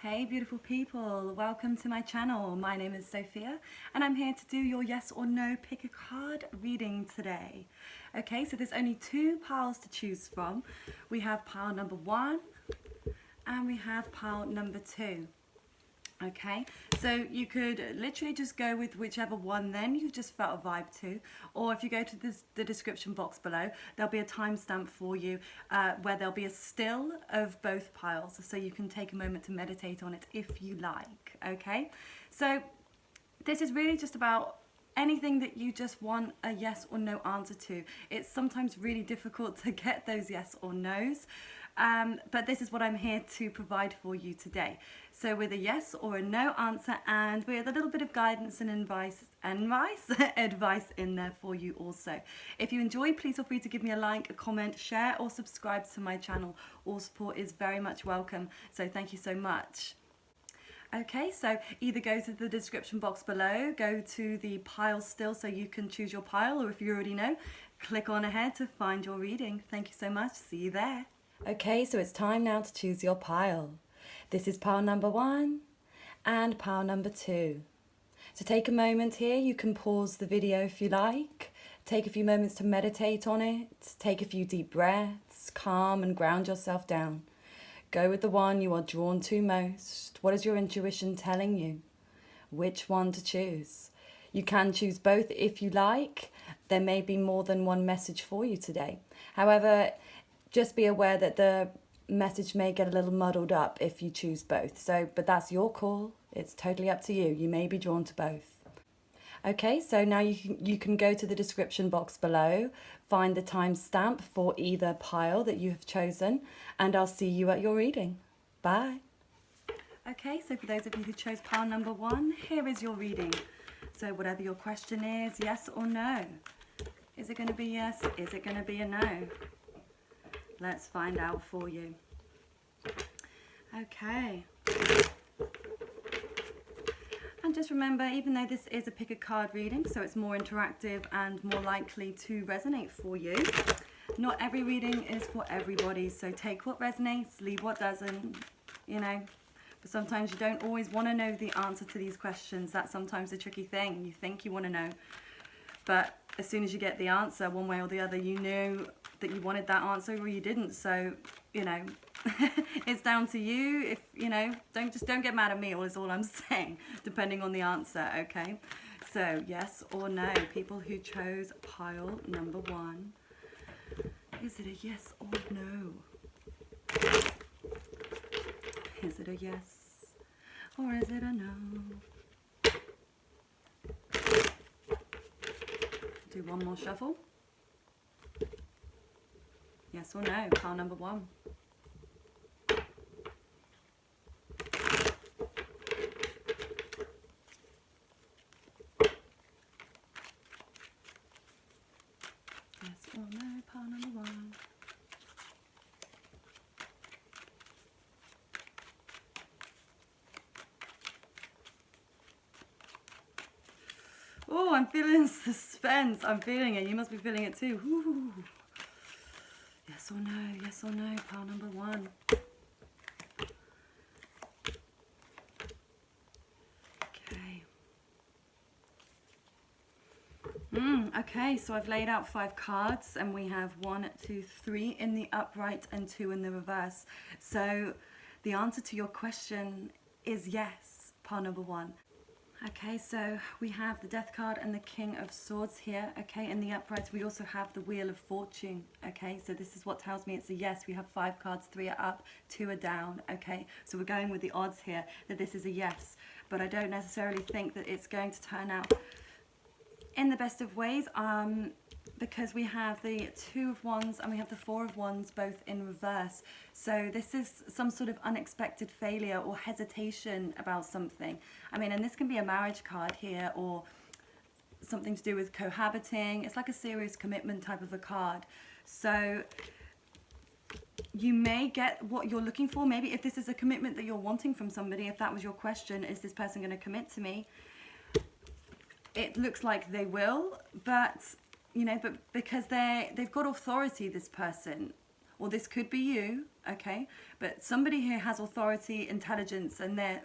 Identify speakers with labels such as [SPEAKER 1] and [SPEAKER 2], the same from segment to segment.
[SPEAKER 1] Hey beautiful people, welcome to my channel. My name is Sophia and I'm here to do your yes or no pick a card reading today. Okay, so there's only two piles to choose from. We have pile number 1 and we have pile number 2. Okay, so you could literally just go with whichever one then you just felt a vibe to, or if you go to the description box below, there'll be a timestamp for you where there'll be a still of both piles, so you can take a moment to meditate on it if you like. Okay, so this is really just about anything that you just want a yes or no answer to. It's sometimes really difficult to get those yes or no's, but this is what I'm here to provide for you today. So with a yes or a no answer and with a little bit of guidance and advice in there for you also. If you enjoy, please feel free to give me a like, a comment, share or subscribe to my channel. All support is very much welcome, so thank you so much. Okay, so either go to the description box below, go to the pile still so you can choose your pile, or if you already know, click on ahead to find your reading. Thank you so much. See you there. Okay, so it's time now to choose your pile. This is pile number 1 and pile number 2. So take a moment here. You can pause the video if you like. Take a few moments to meditate on it. Take a few deep breaths, calm and ground yourself down. Go with the one you are drawn to most. What is your intuition telling you? Which one to choose? You can choose both if you like. There may be more than one message for you today. However, just be aware that the message may get a little muddled up if you choose both. But that's your call. It's totally up to you. You may be drawn to both. Okay, so now you can go to the description box below, find the timestamp for either pile that you have chosen, and I'll see you at your reading. Bye. Okay, so for those of you who chose pile number 1, here is your reading. So whatever your question is, yes or no? Is it going to be yes? Is it going to be a no? Let's find out for you. Okay. And just remember, even though this is a pick a card reading, so it's more interactive and more likely to resonate for you, not every reading is for everybody. So take what resonates, leave what doesn't, you know. But sometimes you don't always want to know the answer to these questions. That's sometimes the tricky thing. You think you want to know, but as soon as you get the answer, one way or the other, you knew that you wanted that answer or you didn't. So, you know, it's down to you. If you know, don't get mad at me, is all I'm saying, depending on the answer. Okay, so yes or no, people who chose pile number 1, is it a yes or no? Is it a yes or is it a no? Do one more shuffle. Yes or no, pile number 1. Yes or no, pile number 1. Oh, I'm feeling suspense. I'm feeling it. You must be feeling it too. Ooh. Yes or no, pile number 1. Okay. Okay, so I've laid out 5 cards and we have 1, 2, 3 in the upright and 2 in the reverse. So the answer to your question is yes, pile number 1. Okay, so we have the Death card and the King of Swords here. Okay, in the upright we also have the Wheel of Fortune. Okay, so this is what tells me it's a yes. We have 5 cards, 3 are up, 2 are down. Okay, so we're going with the odds here that this is a yes, but I don't necessarily think that it's going to turn out in the best of ways, because we have the 2 of Wands and we have the 4 of Wands both in reverse. So this is some sort of unexpected failure or hesitation about something. I mean, and this can be a marriage card here or something to do with cohabiting. It's like a serious commitment type of a card. So you may get what you're looking for. Maybe if this is a commitment that you're wanting from somebody, if that was your question, is this person going to commit to me? It looks like they will, but you know, but because they've got authority, this person, or this could be you, okay? But somebody here has authority, intelligence, and they're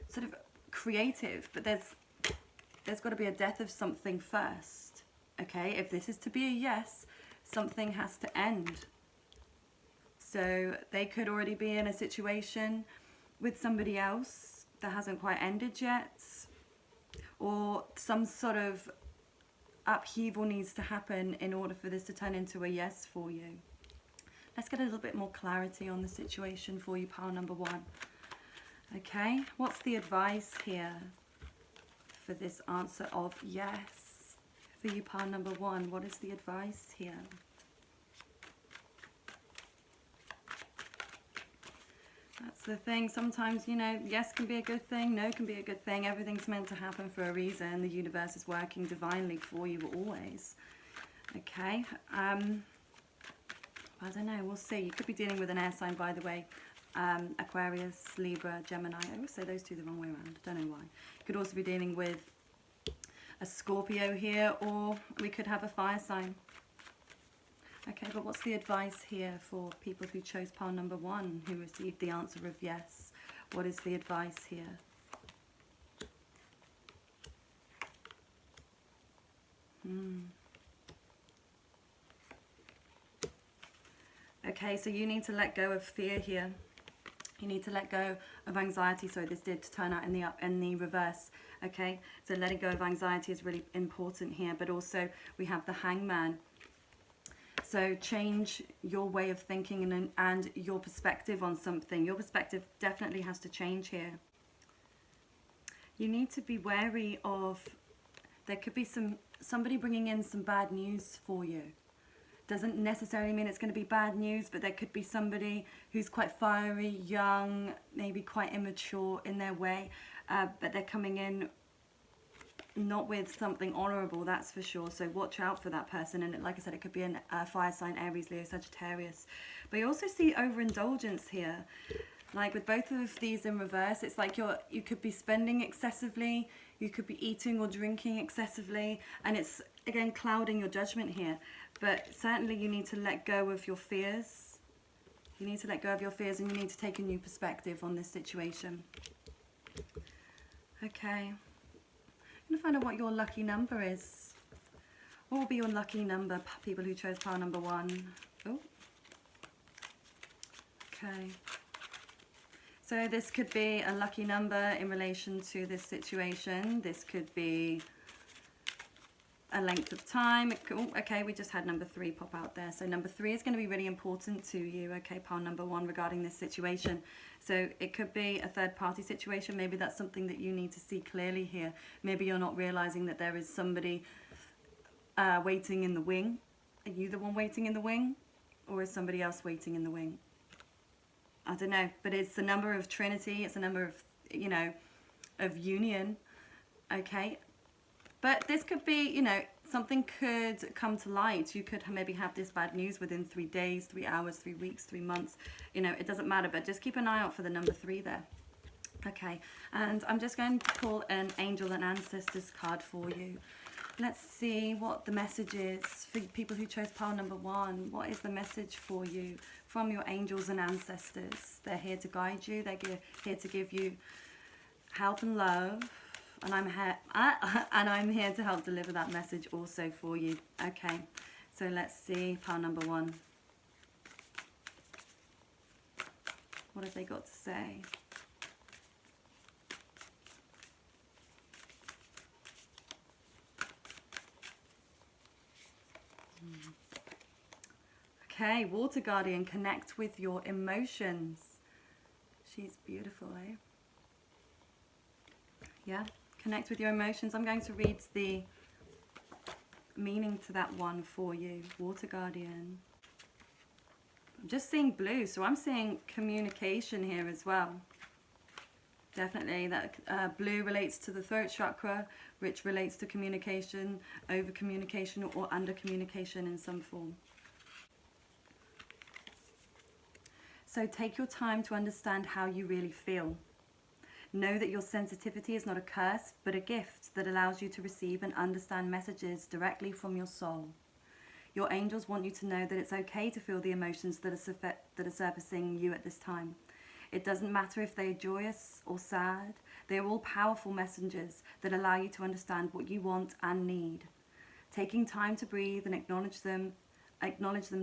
[SPEAKER 1] sort of creative, but there's got to be a death of something first, okay? If this is to be a yes, something has to end. So they could already be in a situation with somebody else that hasn't quite ended yet, or some sort of upheaval needs to happen in order for this to turn into a yes for you. Let's get a little bit more clarity on the situation for you, pile number one. Okay, what's the advice here for this answer of yes? For you, pile number one, what is the advice here? That's the thing. Sometimes, you know, yes can be a good thing, no can be a good thing. Everything's meant to happen for a reason. The universe is working divinely for you always. Okay. I don't know. We'll see. You could be dealing with an air sign, by the way. Aquarius, Libra, Gemini. I always say those two the wrong way around. I don't know why. You could also be dealing with a Scorpio here, or we could have a fire sign. Okay, but what's the advice here for people who chose pile number one, who received the answer of yes? What is the advice here? Okay, so you need to let go of fear here. You need to let go of anxiety. So this did turn out in the reverse. Okay, so letting go of anxiety is really important here. But also we have the Hangman. So change your way of thinking and your perspective on something. Your perspective definitely has to change here. You need to be wary of, there could be somebody bringing in some bad news for you. Doesn't necessarily mean it's going to be bad news, but there could be somebody who's quite fiery, young, maybe quite immature in their way, but they're coming in not with something honorable, that's for sure. So watch out for that person. And like I said, it could be a fire sign, Aries, Leo, Sagittarius. But you also see overindulgence here. Like with both of these in reverse, it's like you could be spending excessively, you could be eating or drinking excessively, and it's again clouding your judgment here. But certainly you need to let go of your fears. You need to let go of your fears, and you need to take a new perspective on this situation. Okay. I'm going to find out what your lucky number is. What will be your lucky number, people who chose pile number one? Oh. Okay. So this could be a lucky number in relation to this situation. This could be a length of time. Okay, we just had number 3 pop out there. So number 3 is going to be really important to you, okay, pile number 1, regarding this situation. So it could be a third party situation. Maybe that's something that you need to see clearly here. Maybe you're not realizing that there is somebody waiting in the wing. Are you the one waiting in the wing? Or is somebody else waiting in the wing? I don't know, but it's a number of Trinity. It's a number of, you know, of union, okay? But this could be, you know, something could come to light. You could maybe have this bad news within 3 days, 3 hours, 3 weeks, 3 months. You know, it doesn't matter, but just keep an eye out for the number 3 there. Okay, and I'm just going to pull an angel and ancestors card for you. Let's see what the message is for people who chose pile number 1. What is the message for you from your angels and ancestors? They're here to guide you. They're here to give you help and love. And I'm here to help deliver that message also for you. Okay, so let's see pile number 1. What have they got to say? Okay, Water Guardian, connect with your emotions. She's beautiful, eh? Yeah, connect with your emotions. I'm going to read the meaning to that one for you. Water Guardian. I'm just seeing blue, so I'm seeing communication here as well. Definitely, that blue relates to the throat chakra, which relates to communication, over communication, or under communication in some form. So take your time to understand how you really feel. Know that your sensitivity is not a curse, but a gift that allows you to receive and understand messages directly from your soul. Your angels want you to know that it's okay to feel the emotions that are surfacing you at this time. It doesn't matter if they are joyous or sad. They are all powerful messengers that allow you to understand what you want and need. Taking time to breathe and acknowledge them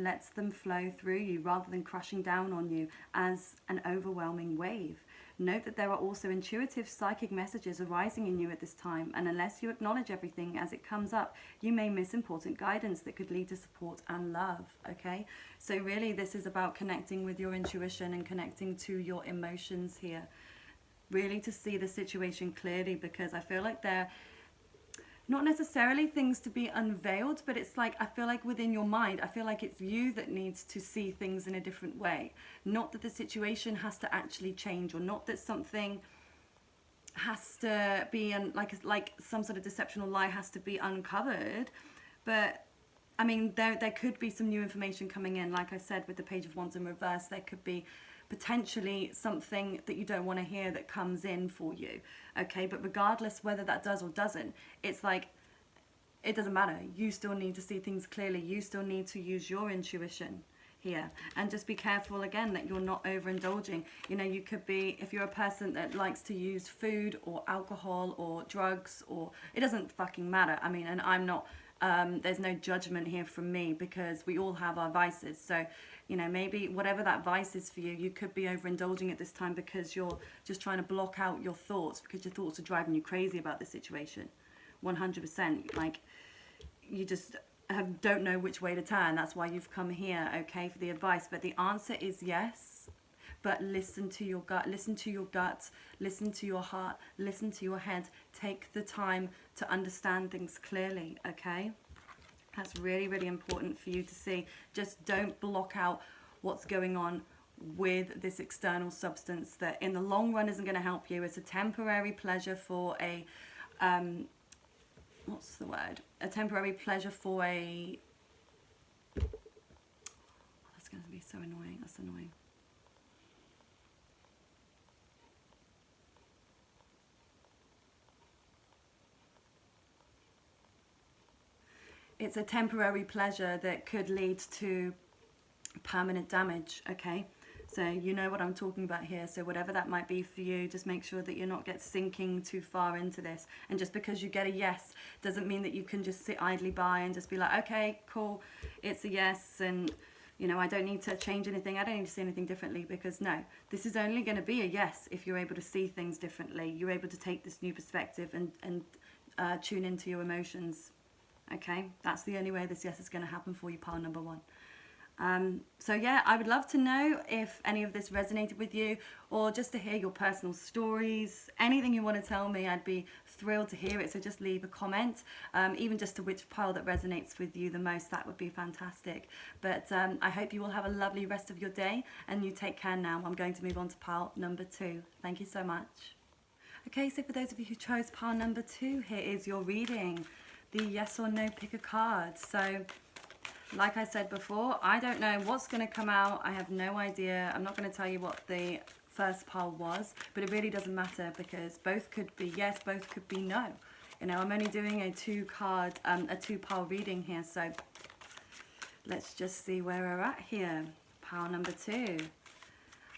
[SPEAKER 1] lets them flow through you rather than crushing down on you as an overwhelming wave. Note that there are also intuitive psychic messages arising in you at this time, and unless you acknowledge everything as it comes up, you may miss important guidance that could lead to support and love, okay? So really this is about connecting with your intuition and connecting to your emotions here. Really to see the situation clearly, because I feel like they're not necessarily things to be unveiled, but it's like, I feel like within your mind, I feel like it's you that needs to see things in a different way. Not that the situation has to actually change, or not that something has to be, like some sort of deception or lie has to be uncovered. But I mean, there could be some new information coming in. Like I said, with the Page of Wands in reverse, there could be potentially something that you don't want to hear that comes in for you, okay? But regardless whether that does or doesn't, it's like, it doesn't matter. You still need to see things clearly. You still need to use your intuition here, and just be careful again that you're not overindulging. You know, you could be, if you're a person that likes to use food or alcohol or drugs, or it doesn't fucking matter. I mean, and I'm not there's no judgment here from me, because we all have our vices. So, you know, maybe whatever that vice is for you, you could be overindulging at this time because you're just trying to block out your thoughts, because your thoughts are driving you crazy about the situation. 100%. Like, you just don't know which way to turn. That's why you've come here, okay, for the advice. But the answer is yes. But listen to your gut, listen to your gut, listen to your heart, listen to your head. Take the time to understand things clearly, okay? That's really, really important for you to see. Just don't block out what's going on with this external substance that in the long run isn't going to help you. It's a temporary pleasure for a, what's the word? A temporary pleasure for a, oh, that's going to be so annoying, that's annoying. It's a temporary pleasure that could lead to permanent damage, okay? So you know what I'm talking about here. So whatever that might be for you, just make sure that you're not sinking too far into this. And just because you get a yes doesn't mean that you can just sit idly by and just be like, okay, cool, it's a yes, and you know, I don't need to change anything, I don't need to see anything differently. Because no, this is only going to be a yes if you're able to see things differently. You're able to take this new perspective and tune into your emotions. Okay, that's the only way this yes is going to happen for you, pile number one. So yeah, I would love to know if any of this resonated with you, or just to hear your personal stories. Anything you want to tell me, I'd be thrilled to hear it. So just leave a comment, even just to which pile that resonates with you the most. That would be fantastic. But I hope you will have a lovely rest of your day, and you take care now. I'm going to move on to pile number 2. Thank you so much. Okay, so for those of you who chose pile number 2, here is your reading. The yes or no, pick a card. So like I said before, I don't know what's going to come out. I have no idea. I'm not going to tell you what the first pile was, but it really doesn't matter, because both could be yes, both could be no. You know, I'm only doing a 2-pile reading here. So let's just see where we're at here. Pile number 2.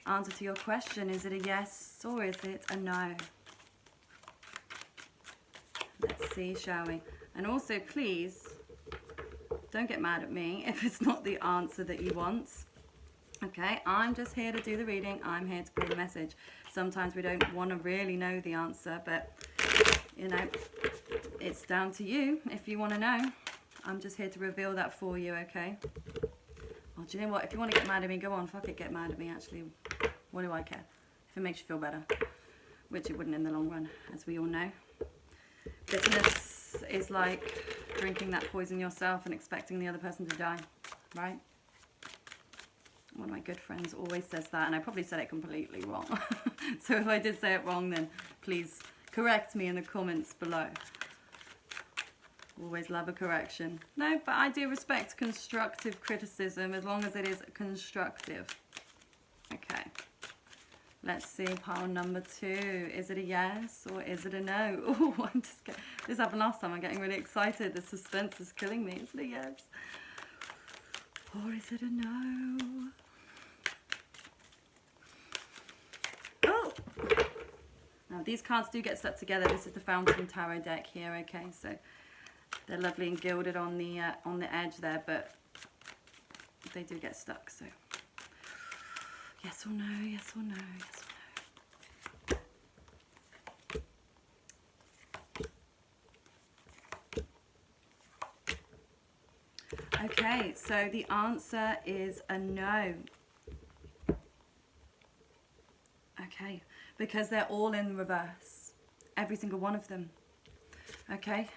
[SPEAKER 1] Answer to your question, is it a yes or is it a no? Let's see, shall we? And also, please, don't get mad at me if it's not the answer that you want. Okay, I'm just here to do the reading. I'm here to pull the message. Sometimes we don't want to really know the answer, but, you know, it's down to you if you want to know. I'm just here to reveal that for you, okay? Well, do you know what? If you want to get mad at me, go on. Fuck it, get mad at me, actually. What do I care? If it makes you feel better. Which it wouldn't in the long run, as we all know. Bitterness is like drinking that poison yourself and expecting the other person to die, right? One of my good friends always says that, and I probably said it completely wrong. So if I did say it wrong, then please correct me in the comments below. Always love a correction. No, but I do respect constructive criticism, as long as it is constructive. Okay. Let's see, pile number 2. Is it a yes or is it a no? Oh, this happened last time. I'm getting really excited. The suspense is killing me. Is it a yes Or is it a no? Oh! Now these cards do get stuck together. This is the Fountain Tarot deck here, okay? So they're lovely and gilded on the edge there, but they do get stuck, so yes or no, yes or no, yes or no. Okay, so the answer is a no. Okay, because they're all in reverse. Every single one of them. Okay.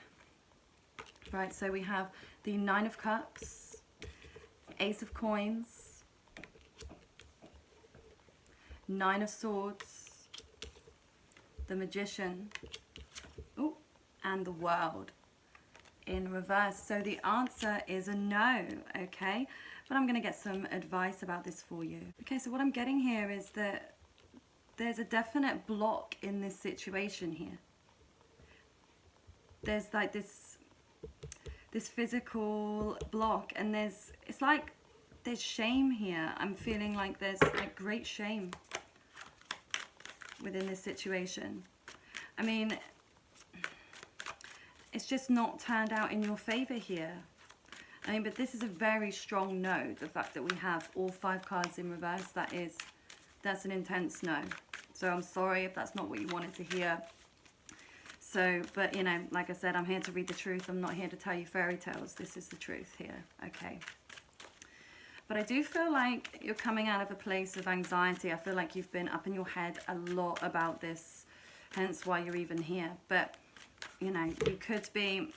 [SPEAKER 1] Right, so we have the Nine of Cups, Ace of Coins, Nine of Swords, the Magician, oh, and the World in reverse. So the answer is a no, okay? But I'm going to get some advice about this for you. Okay, so what I'm getting here is that there's a definite block in this situation here. There's like this physical block, and it's like there's shame here. I'm feeling like there's like great shame within this situation. I mean, it's just not turned out in your favor here. I mean, but this is a very strong no. The fact that we have all 5 cards in reverse, that's an intense no. So I'm sorry if that's not what you wanted to hear. So, but you know, like I said, I'm here to read the truth. I'm not here to tell you fairy tales. This is the truth here, okay? But I do feel like you're coming out of a place of anxiety. I feel like you've been up in your head a lot about this, hence why you're even here. But you know, you could be,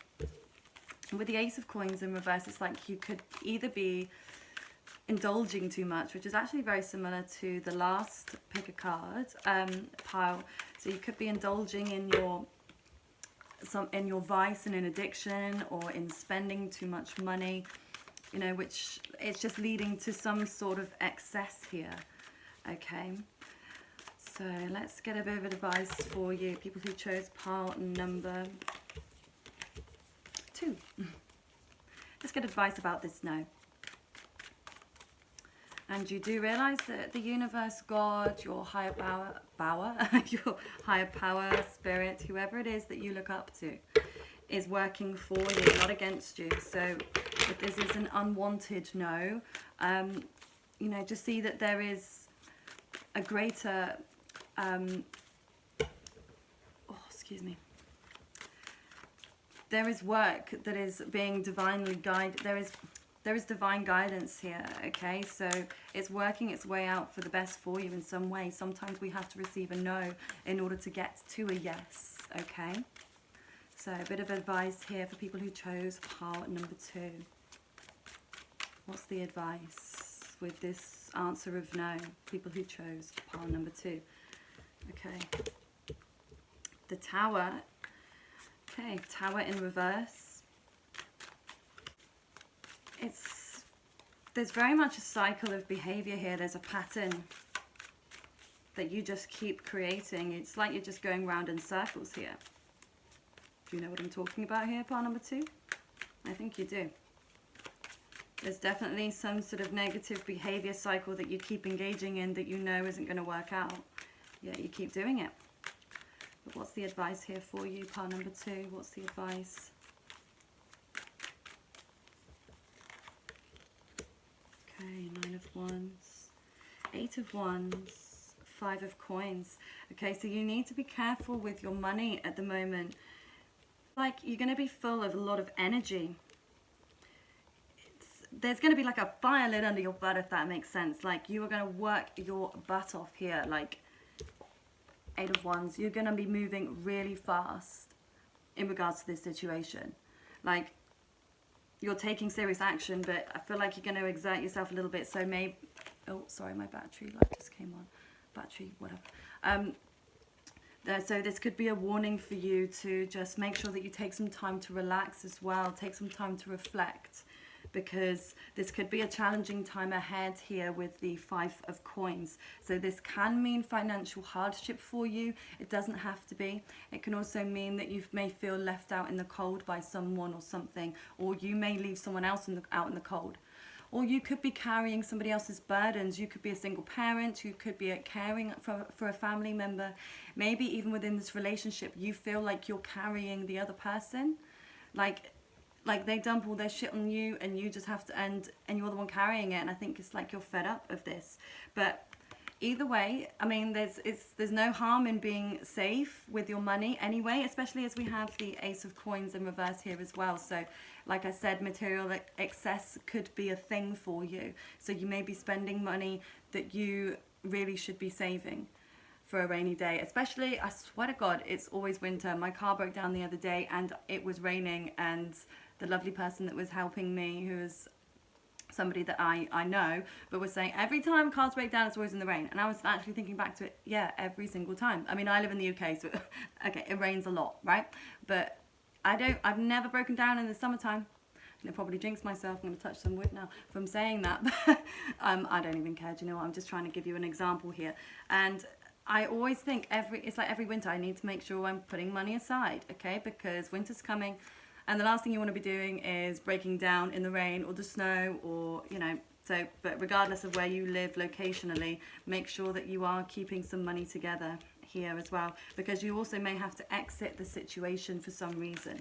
[SPEAKER 1] with the Ace of Coins in reverse, it's like you could either be indulging too much, which is actually very similar to the last pick a card pile. So you could be indulging in your vice and in addiction, or in spending too much money, you know, which it's just leading to some sort of excess here, okay? So let's get a bit of advice for you, people who chose pile number 2. Let's get advice about this now. And you do realize that the universe, God, your higher power, your higher power, spirit, whoever it is that you look up to, is working for you, not against you. So if this is an unwanted no, you know, just see that there is a greater, there is work that is being divinely guided. There is divine guidance here, okay? So it's working its way out for the best for you in some way. Sometimes we have to receive a no in order to get to a yes, okay? So a bit of advice here for people who chose pile number 2. What's the advice with this answer of no? People who chose pile number 2. Okay. The Tower. Okay, Tower in reverse. There's very much a cycle of behavior here. There's a pattern that you just keep creating. It's like you're just going round in circles here. Do you know what I'm talking about here, pile number 2? I think you do. There's definitely some sort of negative behavior cycle that you keep engaging in that you know isn't going to work out. Yeah, you keep doing it. But what's the advice here for you, pile number 2? What's the advice? Okay, 9 of Wands, 8 of Wands, 5 of Coins. Okay, so you need to be careful with your money at the moment. Like, you're going to be full of a lot of energy. There's going to be like a fire lit under your butt, if that makes sense. Like, you are going to work your butt off here. Like, 8 of Wands, you're going to be moving really fast in regards to this situation. Like, you're taking serious action, but I feel like you're going to exert yourself a little bit. So maybe, oh, sorry, my battery light just came on. Battery, whatever. So this could be a warning for you to just make sure that you take some time to relax as well. Take some time to reflect, because this could be a challenging time ahead here with the 5 of Coins. So this can mean financial hardship for you. It doesn't have to be. It can also mean that you may feel left out in the cold by someone or something, or you may leave someone else out in the cold. Or you could be carrying somebody else's burdens. You could be a single parent. You could be caring for a family member. Maybe even within this relationship, you feel like you're carrying the other person. Like they dump all their shit on you and you just have to, and you're the one carrying it. And I think it's like you're fed up of this. But either way, I mean, there's no harm in being safe with your money anyway, especially as we have the Ace of Coins in reverse here as well. So like I said, material excess could be a thing for you. So you may be spending money that you really should be saving for a rainy day. Especially, I swear to God, it's always winter. My car broke down the other day and it was raining, and the lovely person that was helping me, who is somebody that I know, but was saying every time cars break down, it's always in the rain. And I was actually thinking back to it, yeah, every single time. I mean, I live in the UK, so okay, it rains a lot, right? But I've never broken down in the summertime. And I probably jinxed myself. I'm going to touch some wood now from saying that. But I don't even care. Do you know what? I'm just trying to give you an example here. And I always think it's like every winter I need to make sure I'm putting money aside, okay? Because winter's coming, and the last thing you want to be doing is breaking down in the rain or the snow, or, you know. So, but regardless of where you live locationally, make sure that you are keeping some money together here as well, because you also may have to exit the situation for some reason,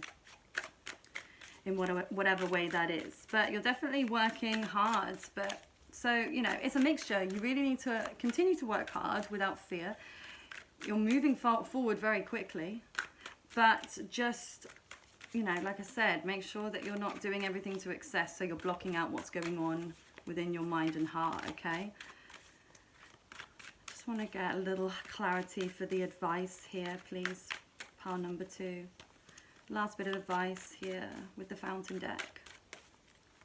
[SPEAKER 1] in whatever way that is. But you're definitely working hard. But so, you know, it's a mixture. You really need to continue to work hard without fear. You're moving forward very quickly, but just, you know, like I said, make sure that you're not doing everything to excess, so you're blocking out what's going on within your mind and heart, okay? Just want to get a little clarity for the advice here, please. Pile number 2. Last bit of advice here with the Fountain deck.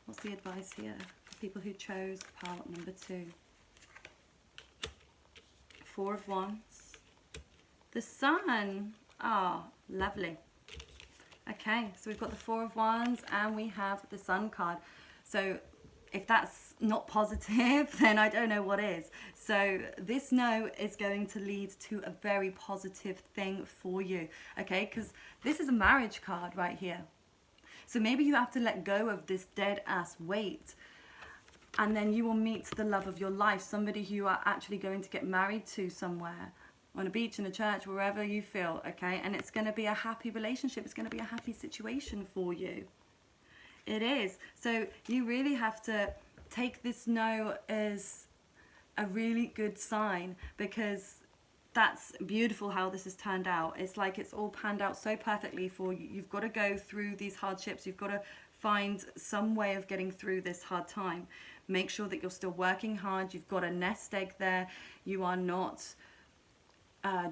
[SPEAKER 1] What's the advice here for people who chose pile number 2? 4 of Wands. The Sun. Ah, lovely. Okay, so we've got the 4 of Wands and we have the Sun card. So if that's not positive, then I don't know what is. So this no is going to lead to a very positive thing for you, okay? Because this is a marriage card right here. So maybe you have to let go of this dead ass weight, and then you will meet the love of your life, somebody who you are actually going to get married to somewhere, on a beach, in a church, wherever you feel, okay? And it's going to be a happy relationship. It's going to be a happy situation for you. It is. So you really have to take this no as a really good sign, because that's beautiful how this has turned out. It's like it's all panned out so perfectly for you. You've got to go through these hardships. You've got to find some way of getting through this hard time. Make sure that you're still working hard. You've got a nest egg there. You are not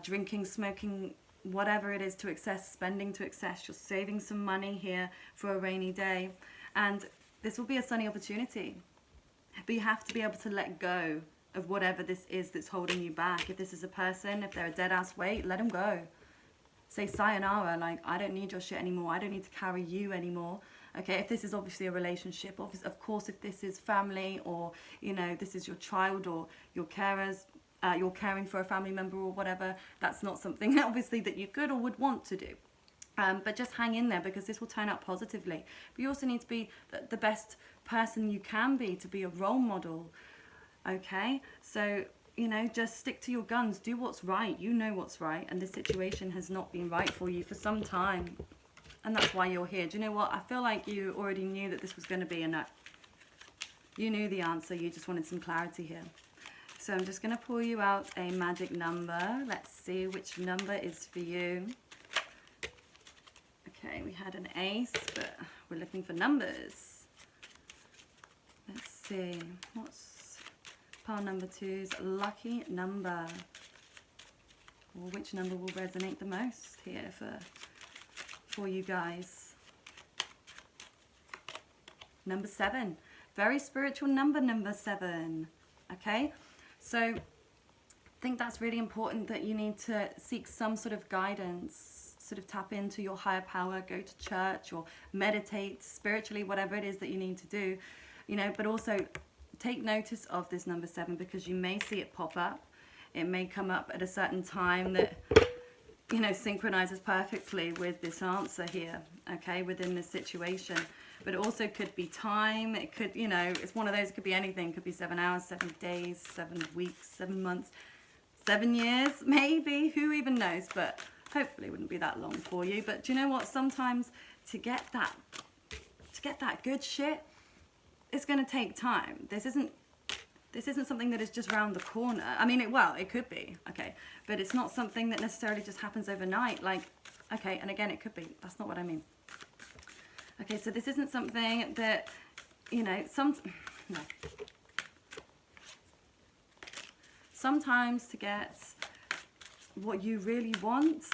[SPEAKER 1] drinking, smoking, whatever it is to excess, spending to excess. You're saving some money here for a rainy day, and this will be a sunny opportunity. But you have to be able to let go of whatever this is that's holding you back. If this is a person, if they're a dead ass weight, let them go. Say sayonara, like, I don't need your shit anymore. I don't need to carry you anymore. Okay, if this is obviously a relationship, of course, if this is family, or, you know, this is your child or your carers, you're caring for a family member or whatever, that's not something obviously that you could or would want to do. But just hang in there, because this will turn out positively. But you also need to be the best person you can be, to be a role model. Okay, so, you know, just stick to your guns. Do what's right. You know what's right, and this situation has not been right for you for some time, and that's why you're here. Do you know what? I feel like you already knew that this was going to be a no. You knew the answer. You just wanted some clarity here. So I'm just going to pull you out a magic number. Let's see which number is for you. Okay, we had an ace, but we're looking for numbers. Let's see. What's pile number 2's lucky number? Or which number will resonate the most here for you guys? Number 7. Very spiritual number, number 7. Okay? So I think that's really important, that you need to seek some sort of guidance, sort of tap into your higher power, go to church or meditate spiritually, whatever it is that you need to do, you know. But also take notice of this number 7, because you may see it pop up. It may come up at a certain time that you know, synchronizes perfectly with this answer here, okay, within this situation. But it also could be time. It could, you know, it's one of those, it could be anything. It could be 7 hours, 7 days, 7 weeks, 7 months, 7 years, maybe. Who even knows? But hopefully it wouldn't be that long for you. But do you know what? Sometimes to get that good shit, it's going to take time. This isn't something that is just round the corner. I mean, it could be, okay, but it's not something that necessarily just happens overnight. Like, okay, and again, it could be. That's not what I mean. Okay, so this isn't something that, you know, no. Sometimes to get what you really want,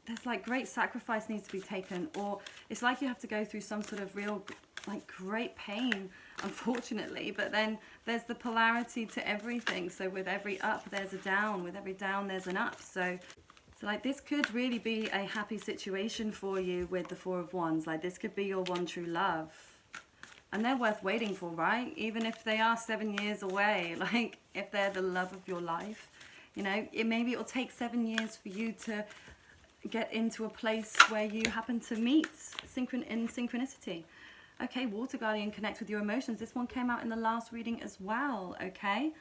[SPEAKER 1] there's like great sacrifice needs to be taken, or it's like you have to go through some sort of real, like, great pain, unfortunately. But then there's the polarity to everything. So with every up, there's a down. With every down, there's an up. So like, this could really be a happy situation for you with the Four of Wands. Like, this could be your one true love. And they're worth waiting for, right? Even if they are 7 years away, like, if they're the love of your life, you know, maybe it'll take 7 years for you to get into a place where you happen to meet in synchronicity. Okay, Water Guardian, connect with your emotions. This one came out in the last reading as well, okay?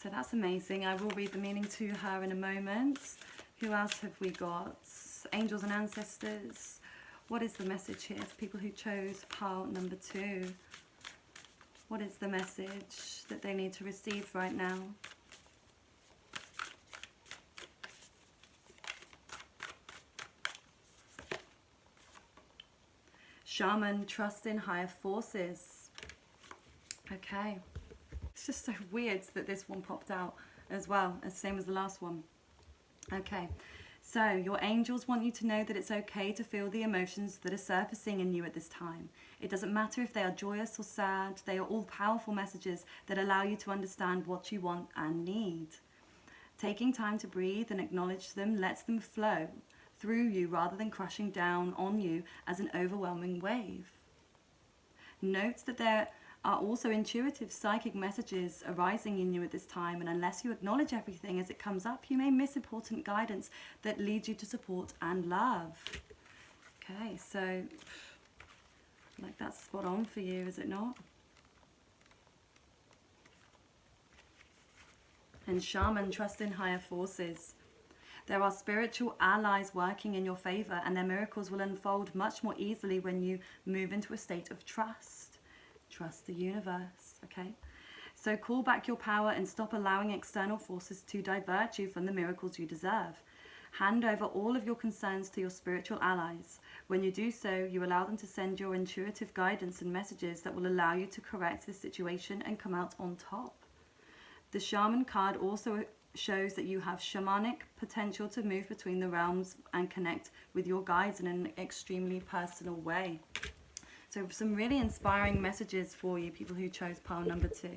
[SPEAKER 1] So that's amazing. I will read the meaning to her in a moment. Who else have we got? Angels and ancestors. What is the message here to people who chose pile number 2? What is the message that they need to receive right now? Shaman, trust in higher forces. Okay. It's just so weird that this one popped out as well, as same as the last one. Okay. So your angels want you to know that it's okay to feel the emotions that are surfacing in you at this time. It doesn't matter if they are joyous or sad. They are all powerful messages that allow you to understand what you want and need. Taking time to breathe and acknowledge them lets them flow through you rather than crushing down on you as an overwhelming wave. Note that there are also intuitive psychic messages arising in you at this time, and unless you acknowledge everything as it comes up, you may miss important guidance that leads you to support and love. Okay, so like, that's spot on for you, is it not? And Shaman, trust in higher forces. There are spiritual allies working in your favor, and their miracles will unfold much more easily when you move into a state of trust. Trust the universe, okay? So call back your power and stop allowing external forces to divert you from the miracles you deserve. Hand over all of your concerns to your spiritual allies. When you do so, you allow them to send your intuitive guidance and messages that will allow you to correct the situation and come out on top. The Shaman card also shows that you have shamanic potential to move between the realms and connect with your guides in an extremely personal way. So some really inspiring messages for you, people who chose pile number 2.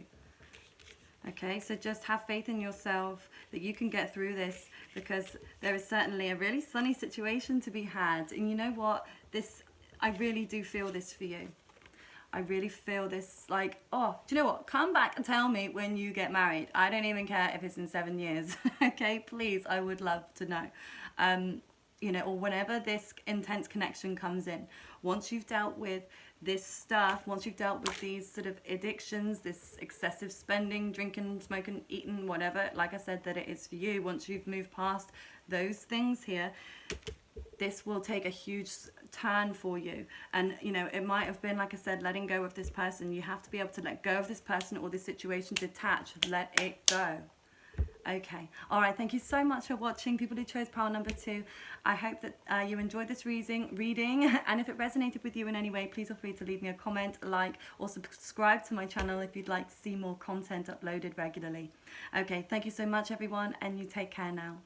[SPEAKER 1] Okay, so just have faith in yourself that you can get through this, because there is certainly a really sunny situation to be had. And you know what? I really do feel this for you. I really feel this, like, oh, do you know what? Come back and tell me when you get married. I don't even care if it's in 7 years. Okay, please, I would love to know. You know, or whenever this intense connection comes in. Once you've dealt with this stuff, once you've dealt with these sort of addictions, this excessive spending, drinking, smoking, eating, whatever, like I said, that it is for you, once you've moved past those things here, this will take a huge turn for you. And you know, it might have been, like I said, letting go of this person. You have to be able to let go of this person or this situation, detach, let it go. Okay, all right, thank you so much for watching, people who chose pile number 2. I hope that you enjoyed this reading, and if it resonated with you in any way, please feel free to leave me a comment, like, or subscribe to my channel if you'd like to see more content uploaded regularly. Okay, thank you so much, everyone, and you take care now.